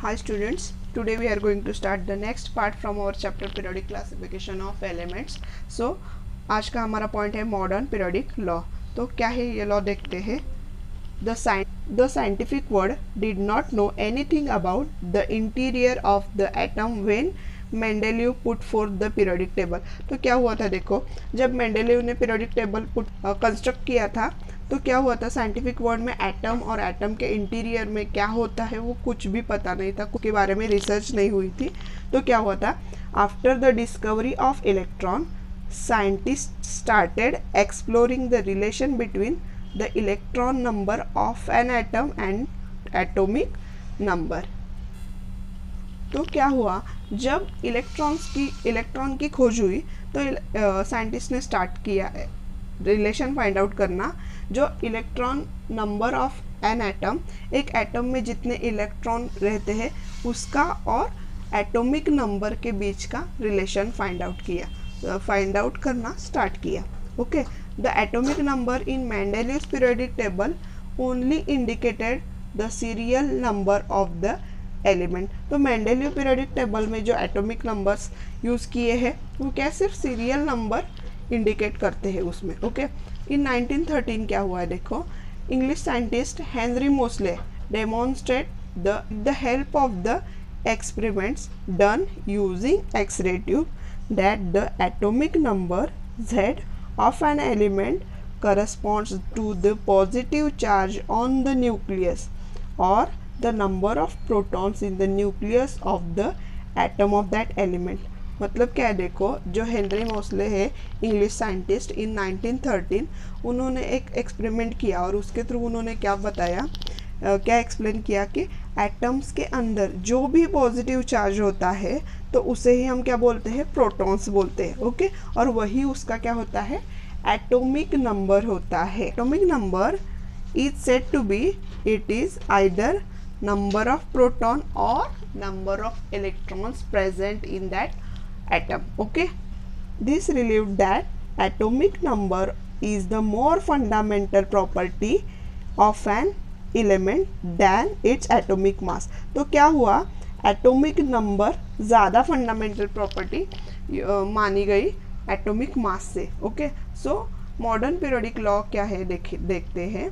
Hi students, today we are going to start the next part from our chapter periodic classification of elements. So आज का हमारा point है modern periodic law. तो क्या है ये लॉ देखते हैं. The scientific world did not know anything about the interior of the atom when Mendeleev put for the periodic table. तो क्या हुआ था देखो, जब मेंडेलीव ने पीरियोडिक टेबल कंस्ट्रक्ट किया था तो क्या हुआ था, साइंटिफिक वर्ल्ड में एटम और एटम के इंटीरियर में क्या होता है वो कुछ भी पता नहीं था, के बारे में रिसर्च नहीं हुई थी. तो क्या हुआ था, after the discovery of electron scientist started exploring the relation between the electron number of an atom and atomic number. तो क्या हुआ, जब इलेक्ट्रॉन की खोज हुई तो साइंटिस्ट ने स्टार्ट किया रिलेशन फाइंड आउट करना, जो electron number of an atom, एक एटम में जितने इलेक्ट्रॉन रहते हैं उसका और एटॉमिक नंबर के बीच का रिलेशन फाइंड आउट करना स्टार्ट किया. Okay, the atomic number in Mendeleev's periodic table only indicated the serial number of the element. तो मेंडेलीव पीरियोडिक टेबल में जो एटॉमिक नंबर्स यूज़ किए हैं वो क्या सिर्फ सीरियल नंबर इंडिकेट करते हैं उसमें. ओके, इन 1913 क्या हुआ है देखो, English scientist Henry Moseley demonstrate the help of the experiments done using X-ray tube that the atomic number Z of an element corresponds to the positive charge on the nucleus or the number of protons in the nucleus of the atom of that element. मतलब क्या है देखो, जो Henry Mosle है English scientist, इन 1913 उन्होंने एक experiment किया और उसके थ्रू उन्होंने क्या बताया, क्या एक्सप्लेन किया कि एटम्स के अंदर जो भी पॉजिटिव चार्ज होता है तो उसे ही हम क्या बोलते हैं, प्रोटॉन्स बोलते हैं. ओके, और वही उसका क्या होता है, एटॉमिक नंबर होता है. Atomic number is said to be, it is either number of proton or number of electrons present in that atom. Okay, this relieved that atomic number is the more fundamental property of an element than its atomic mass. तो क्या हुआ, atomic number ज़्यादा fundamental property मानी गई atomic mass से. Okay, so modern periodic law क्या है देखते हैं.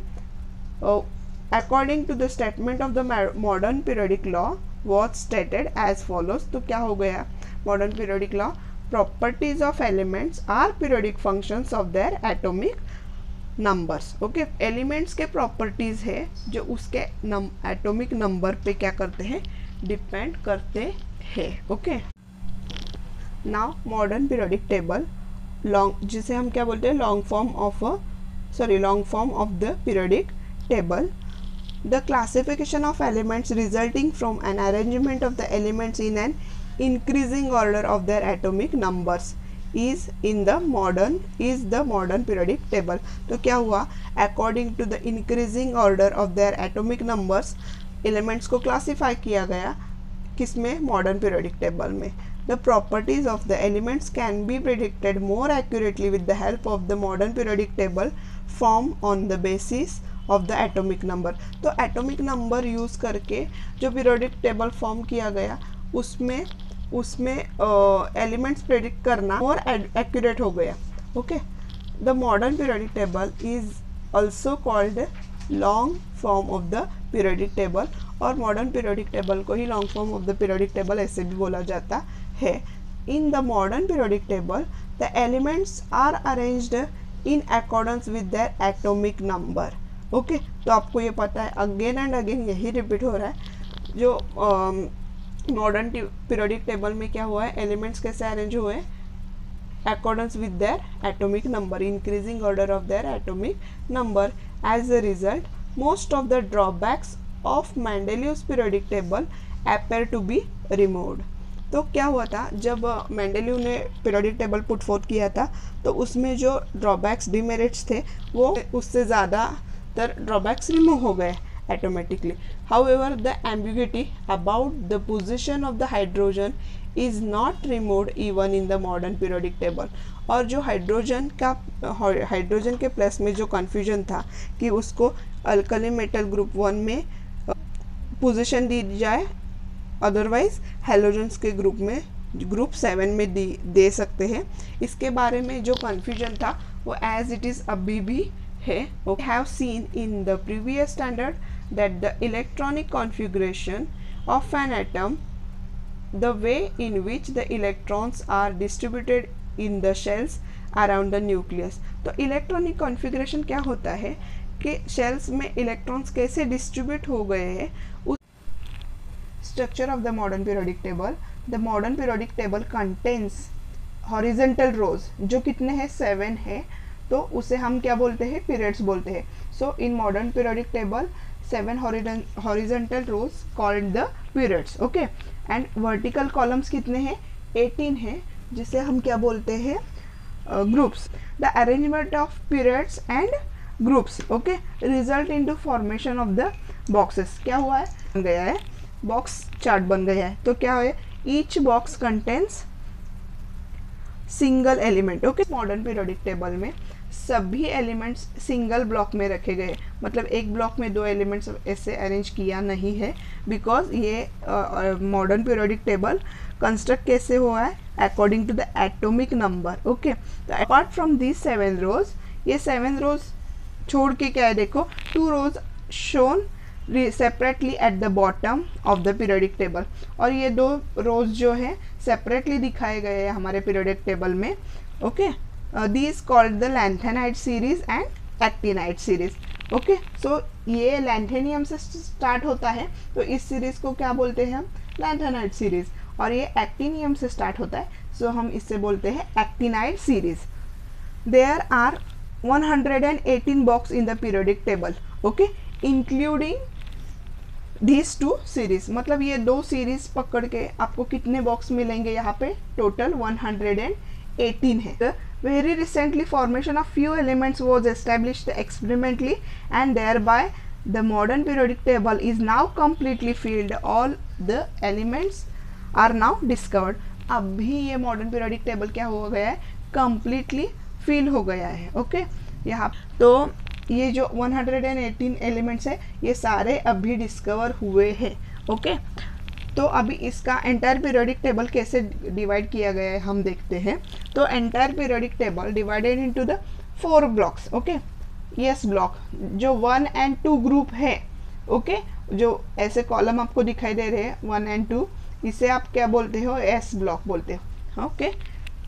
According to the statement of the modern periodic law was stated as follows. तो क्या हो गया modern periodic law, properties of elements are periodic functions of their atomic numbers. Okay, elements के properties है जो उसके atomic number पे क्या करते हैं, depend करते हैं. Okay, now modern periodic table जिसे हम क्या बोलते हैं, long form of the periodic table. The classification of elements resulting from an arrangement of the elements in an increasing order of their atomic numbers is the modern periodic table. तो क्या हुआ, according to the increasing order of their atomic numbers elements को classify किया गया किसमें, modern periodic table में. The properties of the elements can be predicted more accurately with the help of the modern periodic table formed on the basis of the atomic number. तो atomic number use करके जो periodic table form किया गया उसमें elements predict करना और accurate हो गया. Okay, the modern periodic table is also called long form of the periodic table, और मॉडर्न पीरियोडिक टेबल को ही long form of the periodic table ऐसे भी बोला जाता है. In the modern periodic table the elements are arranged in accordance with their atomic number. Okay, तो आपको ये पता है, अगेन एंड अगेन यही रिपीट हो रहा है. जो मॉडर्न पीरियोडिक टेबल में क्या हुआ है, एलिमेंट्स कैसे अरेंज हुए, accordance with their atomic number, increasing order of their atomic number. As a result most of the drawbacks of Mendeleev's periodic table appear to be removed. तो क्या हुआ था, जब मेंडेलीव ने पीरियोडिक टेबल पुट फोर्थ किया था तो उसमें जो ड्रॉबैक्स, डिमेरिट्स थे वो उससे ज़्यादा drawbacks remove हो गए automatically. However, the ambiguity about the position of the hydrogen is not removed even in the modern periodic table. और जो हाइड्रोजन के प्लेस में जो कन्फ्यूजन था कि उसको अल्कली मेटल ग्रुप 1 में पोजीशन दी जाए अदरवाइज हेलोजेंस के ग्रुप में ग्रुप 7 में दे सकते हैं। इसके बारे में जो कन्फ्यूजन था वो एज इट इज़ अभी भी है। We have seen in the previous standard that the electronic configuration of an atom, the way in which the electrons are distributed in the shells around the nucleus। तो electronic configuration क्या होता है कि shells में electrons कैसे distribute हो गए हैं। उस structure of the modern periodic table, the modern periodic table contains horizontal rows, जो कितने हैं 7 है, तो उसे हम क्या बोलते हैं, पीरियड्स बोलते हैं। So in modern periodic table 7 horizontal rows called the periods. Okay, and vertical columns कितने हैं, 18 हैं, जिसे हम क्या बोलते हैं, groups. The arrangement of periods and groups okay result into formation of the boxes. क्या हुआ है, बन गया है, बॉक्स चार्ट बन गया है। तो क्या है, each box contains single element. Okay, modern periodic table में सभी एलिमेंट्स सिंगल ब्लॉक में रखे गए, मतलब एक ब्लॉक में 2 एलिमेंट्स ऐसे अरेंज किया नहीं है, बिकॉज ये मॉडर्न पीरियोडिक टेबल कंस्ट्रक्ट कैसे हुआ है, according to the atomic number. Okay, तो अपार्ट फ्रॉम दिस 7 रोज, ये 7 रोज छोड़ के क्या है, देखो 2 rows shown separately at the bottom of the periodic table, और ये 2 रोज जो है सेपरेटली दिखाए गए हैं हमारे पीरियोडिक टेबल में। Okay, these called the lanthanide series and actinide series। Okay, so ये लैंथेनियम से स्टार्ट होता है, तो इस सीरीज को क्या बोलते हैं हम, लैंथेनाइड सीरीज, और ये एक्टिनियम से स्टार्ट होता है, सो हम इससे बोलते हैं actinide series. There are 118 box in the periodic table, okay, including these 2 series, मतलब ये 2 सीरीज पकड़ के आपको कितने बॉक्स मिलेंगे, यहाँ पे टोटल 118 है। Very recently formation of few elements was established experimentally, and thereby the modern periodic table is now completely filled, all the elements are now discovered। अभी ये modern periodic table क्या हो गया है, completely fill हो गया है। ओके, यहाँ तो ये जो 118 एलिमेंट्स है ये सारे अभी डिस्कवर हुए हैं। ओके, तो अभी इसका एंटायर पीरियोडिक टेबल कैसे डिवाइड किया गया है हम देखते हैं। तो entire periodic table divided into the 4 blocks. Okay, yes block जो 1 and 2 ग्रुप है, ओके, जो ऐसे कॉलम आपको दिखाई दे रहे हैं 1 and 2, इसे आप क्या बोलते हो, एस ब्लॉक बोलते हो। ओके,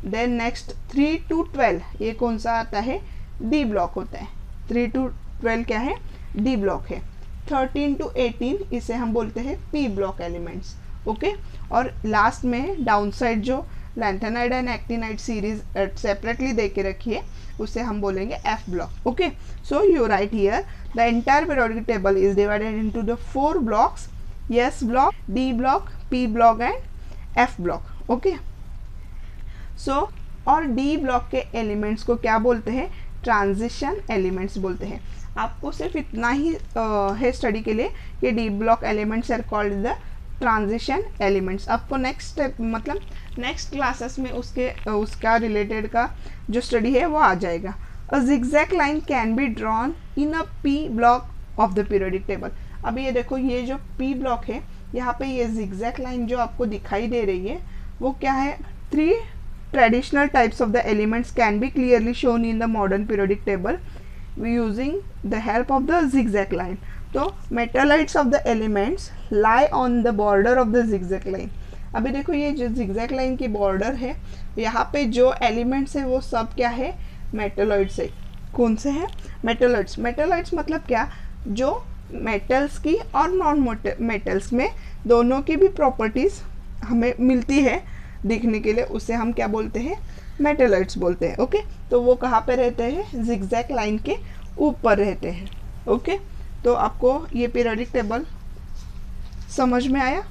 देन नेक्स्ट 3 to 12 ये कौन सा आता है, डी ब्लॉक होता है। 3 to 12 क्या है, डी ब्लॉक है। 13 to 18 इसे हम बोलते हैं पी ब्लॉक एलिमेंट्स। ओके, और लास्ट में डाउन साइड जो lanthanide and actinide series separately दे के रखी है उसे हम बोलेंगे F block. Okay, so you right here the entire periodic table is divided into the 4 blocks, S block, D block, P block and F block. Okay, so और D block के elements को क्या बोलते हैं, ट्रांजिशन एलिमेंट्स बोलते हैं। आपको सिर्फ इतना ही है स्टडी के लिए कि D block elements are called the transition elements. आपको नेक्स्ट मतलब नेक्स्ट क्लासेस में उसका रिलेटेड का जो स्टडी है वो आ जाएगा। A zigzag line can be drawn in a P block of the periodic table. अभी ये देखो, ये जो पी ब्लॉक है यहाँ पे ये जिगजैग लाइन जो आपको दिखाई दे रही है वो क्या है, 3 traditional types of the elements can be clearly shown in the modern periodic table using the help of the zigzag line। तो metalloids of the elements lie on the border of the zigzag line। अभी देखो ये जो zigzag line की border है, यहाँ पे जो elements है वो सब क्या है, metalloids है। कौन से हैं, metalloids। metalloids मतलब क्या, जो metals की और नॉन metals में दोनों की भी properties हमें मिलती है दिखने के लिए, उसे हम क्या बोलते हैं, मेटलॉइड्स बोलते हैं। ओके, तो वो कहाँ पे रहते हैं, जिगजैग लाइन के ऊपर रहते हैं। ओके, तो आपको ये पीरियोडिक टेबल समझ में आया।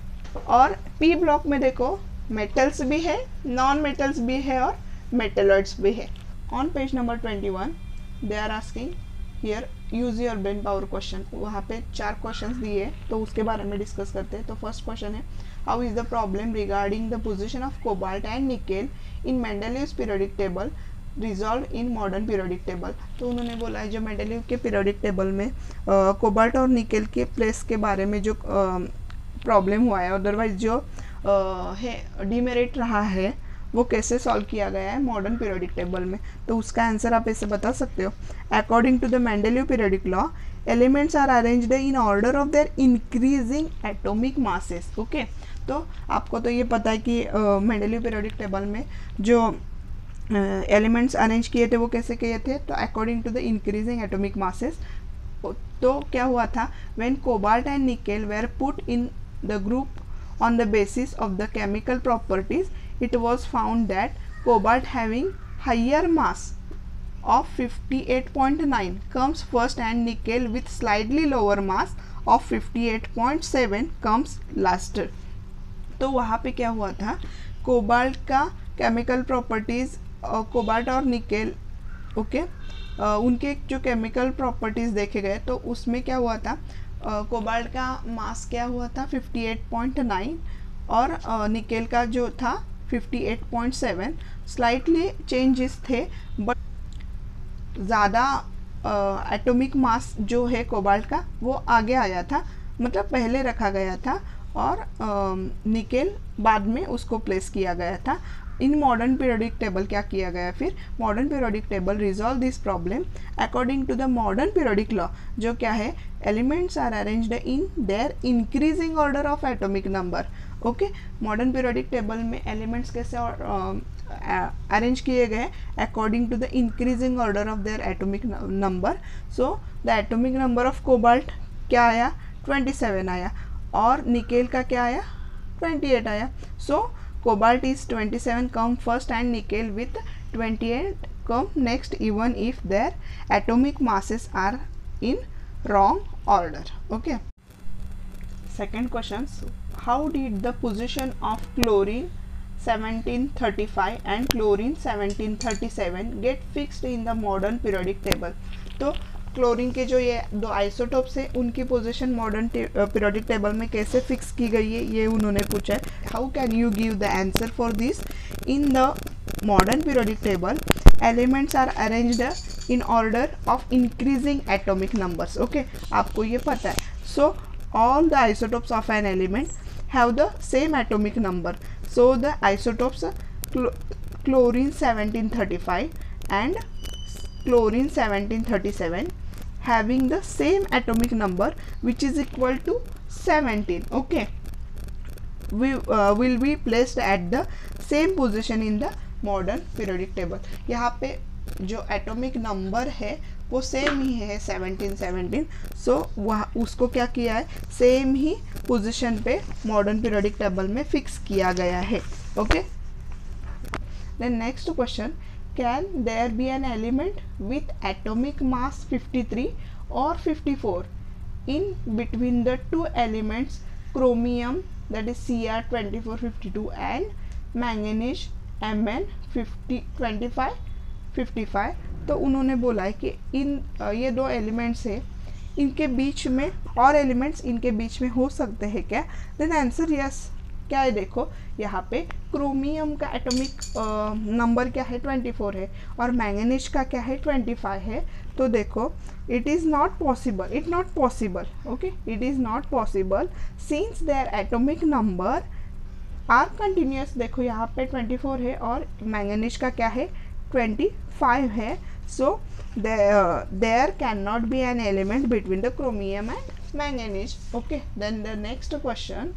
और पी ब्लॉक में देखो मेटल्स भी है, नॉन मेटल्स भी है और मेटलॉइड्स भी है। On page number 21 they are asking here use your brain power question. वहाँ पे 4 क्वेश्चंस दिए हैं, तो उसके बारे में डिस्कस करते हैं। तो फर्स्ट क्वेश्चन है, how is the problem regarding the position of cobalt and nickel in Mendeleev's periodic table resolve in modern periodic table. तो उन्होंने बोला है जो मेंडेलीव के पीरियोडिक टेबल में कोबाल्ट और निकेल के प्लेस के बारे में जो प्रॉब्लम हुआ है, अदरवाइज जो है डिमेरिट रहा है वो कैसे सॉल्व किया गया है मॉडर्न पीरियोडिक टेबल में। तो उसका आंसर आप ऐसे बता सकते हो, according to the Mendeleev periodic law elements are arranged in order of their increasing atomic masses. Okay, तो आपको तो ये पता है कि मेंडेलीव पीरियोडिक टेबल में जो एलिमेंट्स अरेंज किए थे वो कैसे किए थे, तो according to the increasing atomic masses. तो क्या हुआ था, when cobalt and nickel were put in the group on the basis of the chemical properties, it was found that cobalt having higher mass of 58.9 comes first and nickel with slightly lower mass of 58.7 comes last। तो वहाँ पे क्या हुआ था, cobalt का chemical properties, cobalt और nickel, okay, उनके जो केमिकल प्रॉपर्टीज़ देखे गए तो उसमें क्या हुआ था, कोबाल्ट का मास क्या हुआ था 58.9 और निकेल का जो था 58.7। स्लाइटली चेंजेस थे, बट ज़्यादा एटॉमिक मास जो है कोबाल्ट का वो आगे आया था, मतलब पहले रखा गया था और निकेल बाद में उसको प्लेस किया गया था। इन मॉडर्न पीरियोडिक टेबल क्या किया गया, फिर modern periodic table resolve this problem according to the modern periodic law, जो क्या है, elements are arranged in their increasing order of atomic number. Okay, modern periodic table में एलिमेंट्स कैसे अरेंज किए गए, according to the increasing order of their atomic number. So the atomic number of cobalt क्या आया, 27 आया, और nickel का क्या आया, 28 आया। So cobalt is 27 come first and nickel with 28 come next, even if their atomic masses are in wrong order. Okay, second question, how did the position of chlorine 1735 and chlorine 1737 get fixed in the modern periodic table? तो chlorine के जो ये दो isotopes है उनकी position modern periodic table में कैसे fix की गई है, ये उन्होंने पूछा है। How can you give the answer for this? In the modern periodic table elements are arranged in order of increasing atomic numbers. Okay, आपको ये पता है। सो all the isotopes of an element have the same atomic number. So the isotopes chlorine 1735 and chlorine 1737 having the same atomic number which is equal to 17. Okay, we will be placed at the same position in the modern periodic table. यहाँ पे जो atomic number है वो same ही है 17। सो वह उसको क्या किया है, सेम ही पोजीशन पे मॉडर्न पीरियोडिक टेबल में फिक्स किया गया है। Okay, then next question, can there be an element with atomic mass 53 और 54 in between the two elements chromium that is Cr2452 and manganese Mn2555। तो उन्होंने बोला है कि इन ये दो एलिमेंट्स है, इनके बीच में और एलिमेंट्स इनके बीच में हो सकते हैं क्या? Then answer yes. क्या है, देखो यहाँ पे क्रोमियम का एटॉमिक नंबर क्या है 24 है और मैंगनीज का क्या है 25 है। तो देखो it is not possible, it not possible, okay, it is not possible since their atomic number are continuous. देखो यहाँ पे 24 है और मैंगनीज का क्या है 25 है। सो there cannot be an element between the chromium and manganese. Okay, then the next question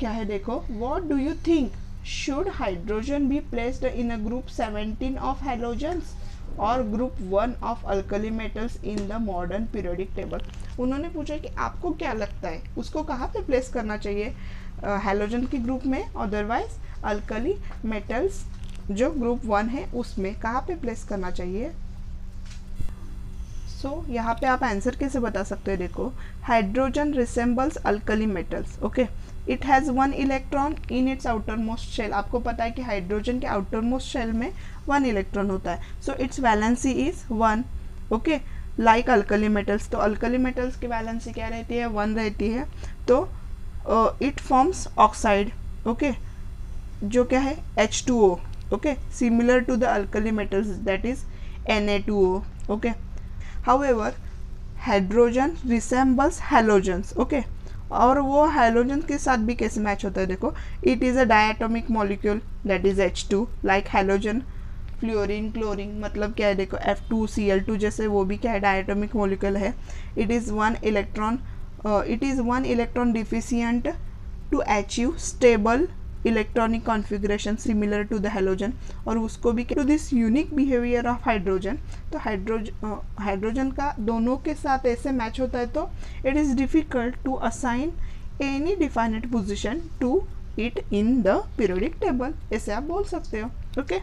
क्या है, देखो what do you think, should hydrogen be placed in a group 17 of halogens or group 1 of alkali metals in the modern periodic table? उन्होंने पूछा कि आपको क्या लगता है उसको कहाँ पे प्लेस करना चाहिए, हैलोजन के ग्रुप में, अदरवाइज अल्कली मेटल्स जो ग्रुप 1 है उसमें कहाँ पे प्लेस करना चाहिए। सो यहाँ पे आप आंसर कैसे बता सकते हो, देखो hydrogen resembles alkali metals. Okay, it has 1 electron in its outermost shell. आपको पता है कि हाइड्रोजन के आउटर मोस्ट शेल में 1 इलेक्ट्रॉन होता है। So it's valency is 1। Okay, like alkali metals, तो अल्कली मेटल्स की वैलेंसी क्या रहती है 1 रहती है। तो इट फॉर्म्स ऑक्साइड, ओके, जो क्या है H2O, okay, similar to the alkali metals that is Na2O. okay, however hydrogen resembles halogens, okay, और वो हाइड्रोजन के साथ भी कैसे मैच होता है देखो, it is a diatomic molecule that is H2 like hydrogen, fluorine, chlorine, मतलब क्या है देखो F2Cl2 जैसे वो भी क्या है डायटोमिक मॉलिक्यूल है। It is one electron deficient to achieve stable electronic configuration similar to the halogen, और उसको भी to this unique behaviour of hydrogen. तो हाइड्रोजन का दोनों के साथ ऐसे मैच होता है तो it is difficult to assign any definite position to it in the periodic table, ऐसे आप बोल सकते हो। ओके